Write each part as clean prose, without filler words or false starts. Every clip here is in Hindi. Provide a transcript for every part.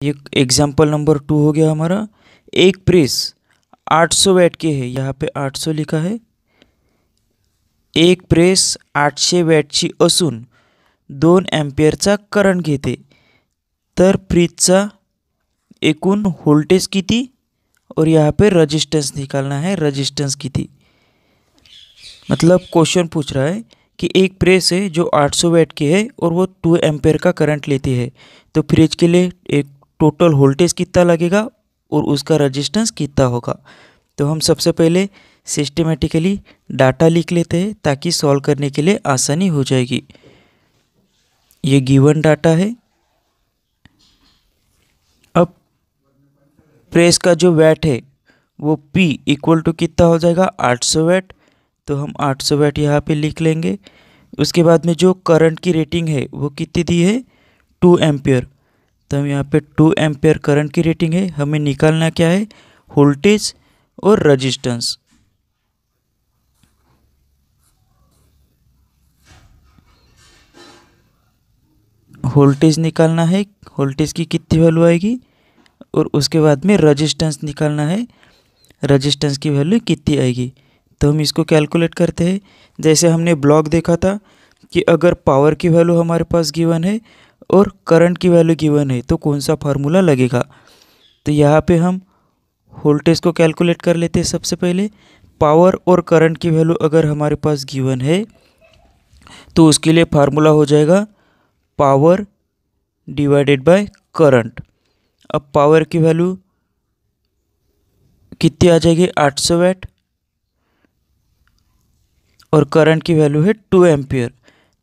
ये एग्जाम्पल नंबर 2 हो गया हमारा। एक प्रेस 800 वैट के है, यहाँ पे 800 लिखा है। एक प्रेस 800 वॅटची असून 2 एम्पियरचा करंट घेते, तर फ्रीजचा एकूण व्होल्टेज किती और यहाँ पे रजिस्टेंस निकालना है। रजिस्टेंस किती, मतलब क्वेश्चन पूछ रहा है कि एक प्रेस है जो 800 वैट की है और वो 2 एम्पियर का करंट लेती है, तो फ्रिज के लिए एक टोटल वोल्टेज कितना लगेगा और उसका रजिस्टेंस कितना होगा। तो हम सबसे पहले सिस्टमेटिकली डाटा लिख लेते हैं ताकि सॉल्व करने के लिए आसानी हो जाएगी। ये गिवन डाटा है। अब प्रेस का जो वैट है वो P इक्वल टू कितना हो जाएगा 800 वैट, तो हम 800 वैट यहाँ पे लिख लेंगे। उसके बाद में जो करंट की रेटिंग है वो कितनी दी है 2 एम्पियर, तो हम यहाँ पे 2 एम्पियर करंट की रेटिंग है। हमें निकालना क्या है, वोल्टेज और रजिस्टेंस। वोल्टेज निकालना है, वोल्टेज की कितनी वैल्यू आएगी, और उसके बाद में रजिस्टेंस निकालना है, रजिस्टेंस की वैल्यू कितनी आएगी। तो हम इसको कैलकुलेट करते हैं। जैसे हमने ब्लॉक देखा था कि अगर पावर की वैल्यू हमारे पास गिवन है और करंट की वैल्यू गिवन है तो कौन सा फार्मूला लगेगा। तो यहाँ पे हम वोल्टेज को कैलकुलेट कर लेते हैं। सबसे पहले पावर और करंट की वैल्यू अगर हमारे पास गिवन है तो उसके लिए फार्मूला हो जाएगा पावर डिवाइडेड बाय करंट। अब पावर की वैल्यू कितनी आ जाएगी 800 वैट और करंट की वैल्यू है 2 एम्पियर।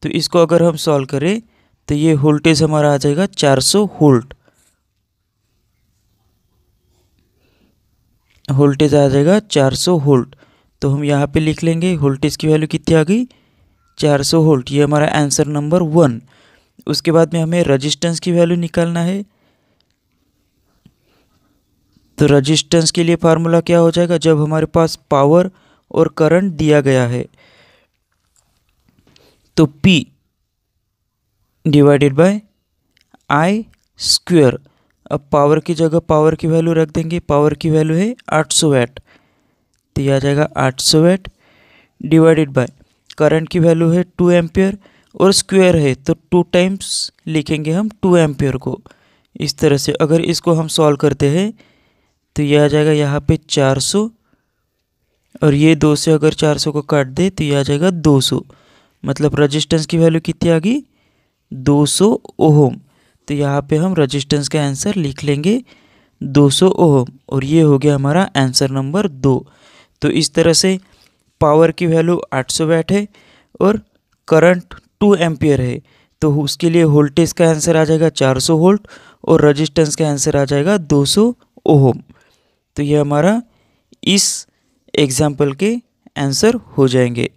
तो इसको अगर हम सॉल्व करें तो ये वोल्टेज हमारा आ जाएगा 400 वोल्ट। वोल्टेज आ जाएगा 400 वोल्ट। तो हम यहाँ पे लिख लेंगे वोल्टेज की वैल्यू कितनी आ गई 400 वोल्ट। ये हमारा आंसर नंबर 1। उसके बाद में हमें रजिस्टेंस की वैल्यू निकालना है। तो रजिस्टेंस के लिए फार्मूला क्या हो जाएगा, जब हमारे पास पावर और करंट दिया गया है तो P divided by I square. अब पावर की जगह पावर की वैल्यू रख देंगे। पावर की वैल्यू है 800 वैट, तो यह आ जाएगा 800 वैट डिवाइडेड बाय करंट की वैल्यू है 2 एम्पियर और स्क्वायर है तो 2 टाइम्स लिखेंगे हम 2 एम्पियर को। इस तरह से अगर इसको हम सॉल्व करते हैं तो यह आ जाएगा यहाँ पे 400 और ये 2 से अगर 400 को काट दे तो यह आ जाएगा 200। मतलब रजिस्टेंस की वैल्यू कितनी आ गई 200 ओहम। तो यहाँ पे हम रजिस्टेंस का आंसर लिख लेंगे 200 ओहम और ये हो गया हमारा आंसर नंबर 2। तो इस तरह से पावर की वैल्यू 800 वैट है और करंट 2 एम्पियर है, तो उसके लिए वोल्टेज का आंसर आ जाएगा 400 वोल्ट और रजिस्टेंस का आंसर आ जाएगा 200 ओहम। तो ये हमारा इस एग्जाम्पल के आंसर हो जाएंगे।